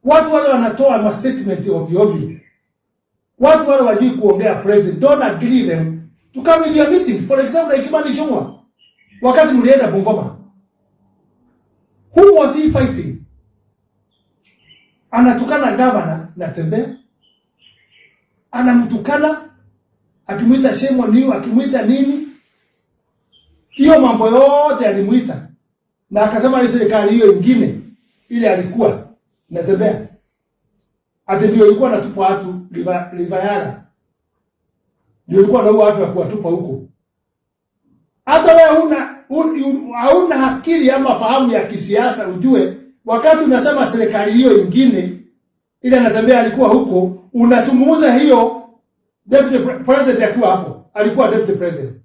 Watu wale wanatoa ma statement ovyo. Watu wale wajui kuongea president. Don't agree them to come in your meeting. For example, Kimani Ichung'wah. Wakati mlienda Bungoma. Who was he fighting? Anatukana governor Natembeya. Anamtukana. Akimuita shame on you, akimuita nini. Hiyo mambo yote alimuita. Na akasema hiyo serikali hiyo ingine ile alikuwa Natembeya. Ati ndio ilikuwa natupa watu Livayala. Ndio ilikuwa na watu wa kuwatupa huko. Hata wewe hauna akili ama fahamu ya kisiasa ujue wakati unasema serikali hiyo ingine ile Natembeya alikuwa huko, unazungumza hiyo deputy president akiwa hapo. Alikuwa deputy president.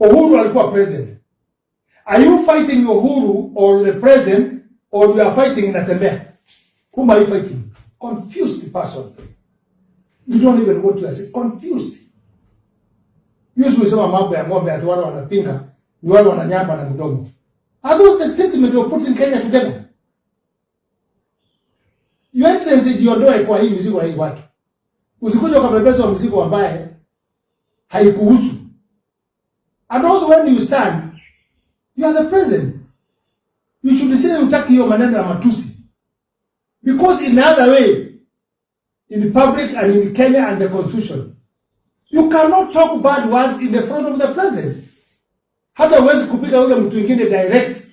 Uhuru alikuwa president. Are you fighting Uhuru or the president, or you are fighting Natembeya? Whom are you fighting? Confused person. You don't even know what you are saying. Confused. Yusu usema mambo ya ng'ombe ati wale wanapinga, ni wale wananyamba na mdomo. Are those the statement you're putting Kenya together? Your Excellency, jiondoe kwa hii mizigo hii watu. Usikuja ukabebezwa mzigo ambaye haikuhusu. And also when you stand, you are the president. You should say utaki hiyo maneno ya matusi. Because in another way, in public and in Kenya and the constitution, you cannot talk bad words in the front of the president. Hata uwezi kupiga ule mtu mwingine direct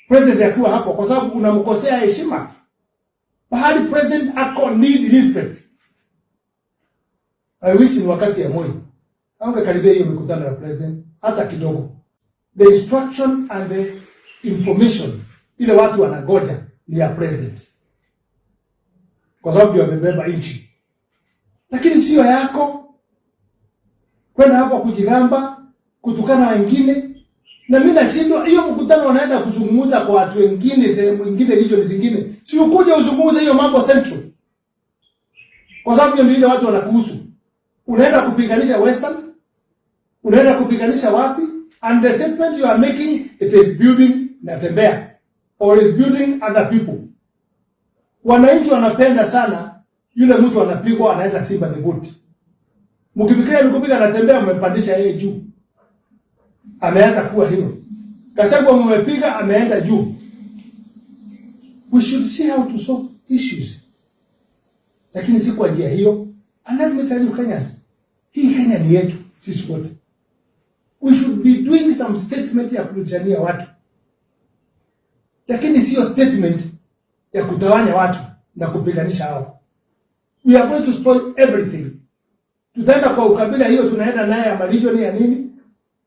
president akiwa hapo kwa sababu unamkosea heshima. Bahali president ako need respect. I wish ni wakati ya Moi karibia hiyo mikutano ya president hata kidogo. The instruction and the information ile watu wanagoja ni ya president. Kwa sababu ndio amebeba nchi. Lakini sio yako. Kwenda hapo kujigamba, kutukana wengine. Na mimi nashindwa hiyo mkutano wanaenda kuzungumza kwa watu wengine, sehemu nyingine, region zingine. Si ukuje uzungumze hiyo mambo central. Kwa sababu ndio ile watu wanakuhusu. Unaenda kupiganisha Western? Unaenda kupiganisha wapi? And the statement you are making, it is building Natembeya or is building other people. Wananchi wanapenda sana yule mtu anapigwa anaenda Simba the Goat. Mkifikiria nikupiga Natembeya mmepandisha yeye juu. Ameanza kuwa hilo. Gachagua mmepiga ameenda juu. We should see how to solve issues. Lakini si kwa njia hiyo. Anadmitali Kenyans. Hii Kenya ni yetu sisi wote. We should be doing some statement ya kujania watu. Lakini sio statement ya kutawanya watu na kupiganisha hao. We are going to spoil everything. Tutaenda kwa ukabila hiyo tunaenda naye ya region ya nini?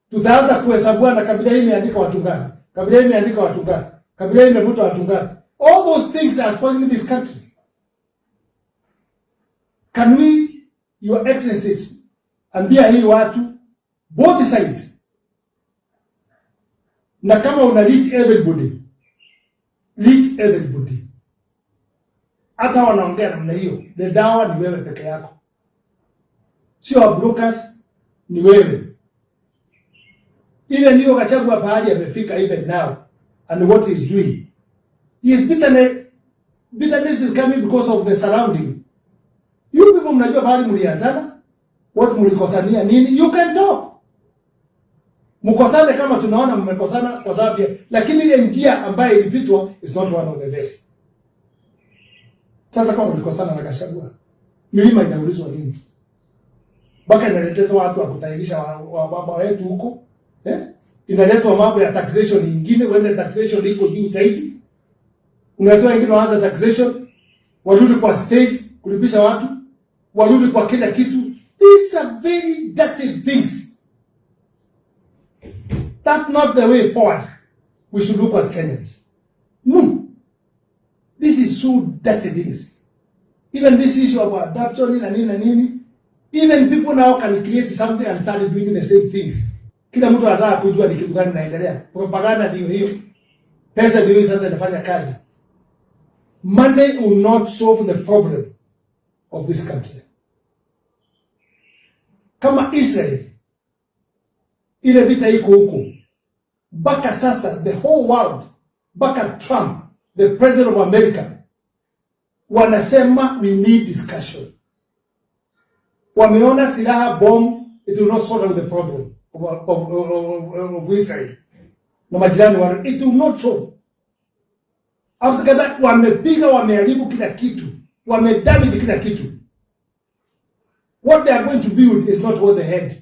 Tutaanza kuhesabu na kabila hii imeandika watu ngapi? Kabila hii imeandika watu ngapi? Kabila hii imevuta watu ngapi? All those things are spoiling this country. Can we, your excellencies, ambia hii watu both sides. Na kama una reach everybody. Reach everybody. Hata wanaongea namna hiyo. The dawa ni wewe peke yako. Sio brokers, ni wewe. Even hiyo Gachagua pahali amefika even now and what he's doing. Bitterness is coming because of the surrounding. You people mnajua pahali mlianzana, what mlikosania nini, you can talk. Mkosane kama tunaona mmekosana kwa sababu lakini ile njia ambayo ilipitwa is not one of the best. Sasa kama mlikosana na Gachagua, milima inaulizwa nini? Baka inaletwa watu wa kutairisha wa baba wetu huko. Inaletwa mambo ya taxation nyingine, wende taxation iko juu zaidi. Unatoa wengine waanza taxation, warudi kwa stage kulipisha watu, warudi kwa kila kitu. These are very dirty things. That's not the way forward. We should look as Kenyans. No. This is so dirty things. Even this issue of adoption and nini. Even people now can create something and start doing the same things. Kila mtu anataka kujua ni kitu gani kinaendelea. Propaganda ndio hiyo. Pesa ndio hiyo sasa inafanya kazi. Money will not solve the problem of this country. Kama Israel, ile vita iko huko. Baka sasa, the whole world, baka Trump, the president of America, wanasema we need discussion. Wameona silaha bomb, it will not sort out the problem of Israel. Na majirani wana, it will not solve. After wamepiga, wameharibu kila kitu, wamedamage kila kitu. What they are going to build is not what they had.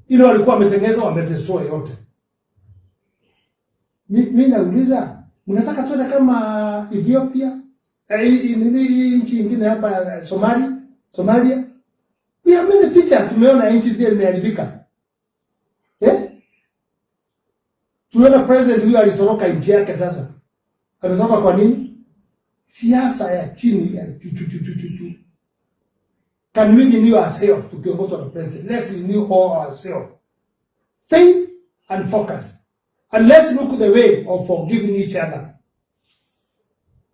Ile walikuwa wametengeneza, wamedestroy yote. Mimi nauliza, mnataka tuende kama Ethiopia? Nchi nyingine hapa Somalia? We have many pictures, tumeona nchi zile zimeharibika. Tuliona president huyo alitoroka nchi yake sasa. Anatoroka kwa nini? Siasa ya chini ya chu. Can we renew ourselves tukiongozwa na president? Let's renew all ourselves. Faith and focus. And let's look the way of forgiving each other.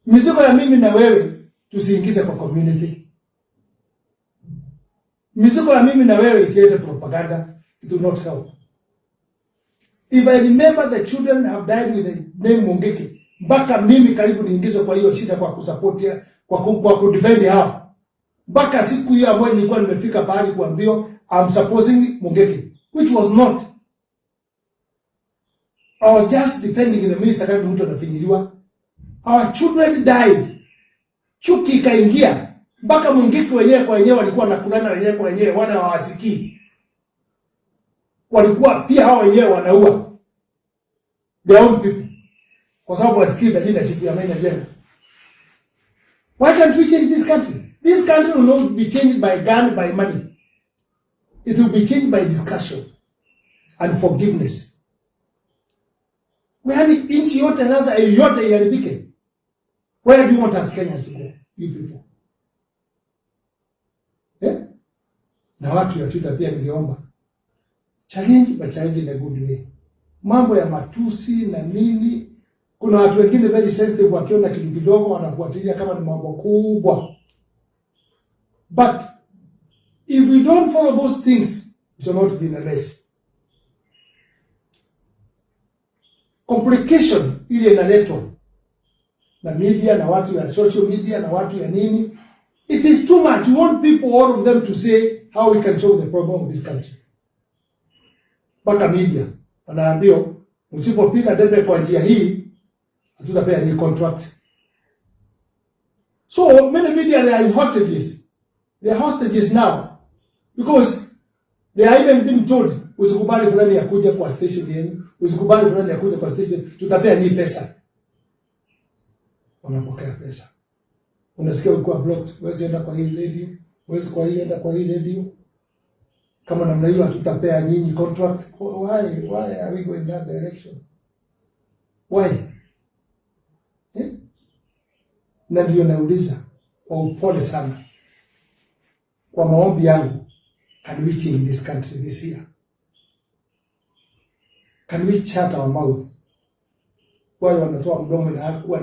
Mizigo ya mimi na wewe tusiingize kwa community. Mizigo ya mimi na wewe isiende propaganda. It will not help. If I remember the children have died with the name Mungiki, mpaka mimi karibu niingizwe kwa hiyo shida kwa kusupport kwa kudefend hao. Mpaka siku hiyo ambayo nilikuwa nimefika pahali kuambiwa I'm supposing Mungiki, which was not. I was just defending the minister kama mtu anafinyiliwa. Our children died. Chuki ikaingia. Mpaka Mungiki wenyewe kwa wenyewe walikuwa nakulana wenyewe kwa wenyewe, wana hawasikii. Walikuwa pia hao wenyewe wanaua their own people. Kwa sababu wasikii the leadership ya Maina Jenga. Why can't we change this country? This country will not be changed by gun, by money. It will be changed by discussion and forgiveness. Where inchi yote sasa yote iharibike. Where do you want us Kenyans to go, you people? Na watu ya Twitter pia ningeomba challenge, but challenge in a good way. Mambo ya matusi na nini, kuna watu wengine very sensitive, wakiona kitu kidogo wanafuatilia kama ni mambo kubwa. But if we don't follow those things, it will not be in a mess. Complication ile inaletwa na media na watu ya social media na watu ya nini, it is too much. We want people, all of them, to say how we can solve the problem of this country. Mpaka media wanaambiwa msipopiga debe kwa njia hii hatutapea ni contract. So many media, they are hostages. They are hostages now because they are even being told usikubali fulani ya kuja kwa station yenu, usikubali fulani ya kuja kwa station, tutapea ni pesa. Wanapokea pesa. Unasikia ulikuwa blocked, wewe enda kwa hii radio, wewe kwa hii enda kwa hii radio. Kama namna hiyo hatutapea nyinyi contract. Why are we going that direction? Why? Na ndio nauliza kwa upole sana, kwa maombi yangu, can we change this country this year? Can we shut our mouth? Wao wanatoa mdomo na hakuwa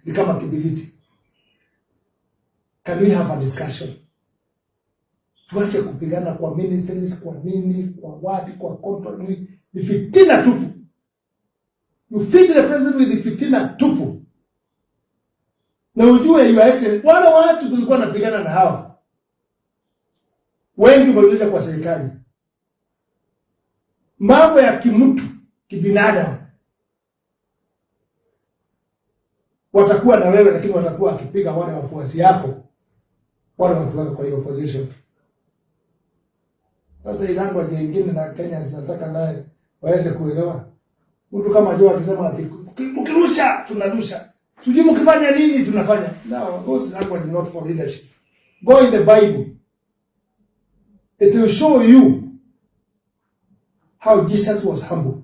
ni kama kibiriti. Can we have a discussion? Tuache kupigana kwa ministries, kwa nini, kwa wadi, kwa contract, ni fitina tupu. You feed the president with the fitina tupu. Na ujue you are wale watu tulikuwa napigana na hawa, wengi walioja kwa serikali. Mambo ya kimtu, kibinadamu, watakuwa na wewe, lakini watakuwa akipiga wale wafuasi yako, wale watu kwa hiyo opposition. Sasa ilango jingine na Kenya zinataka naye waweze kuelewa. Mtu kama Joe akisema ati mkirusha tunarusha, sijui mkifanya nini tunafanya. No, those language is not for leadership. Go in the Bible. It will show you how Jesus was humble.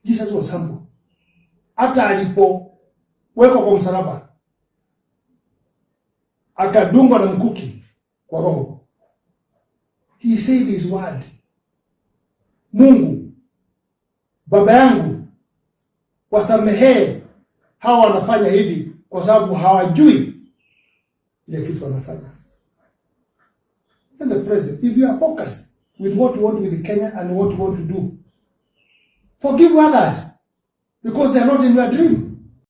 Jesus was humble. Hata alipowekwa kwa msalaba, akadungwa na mkuki kwa roho. He said his word. Mungu, Baba yangu, wasamehe hawa wanafanya hivi kwa sababu hawajui ile kitu wanafanya. And the president, if you are focused with what you want with Kenya and what you want to do, forgive others because they are not in your dream.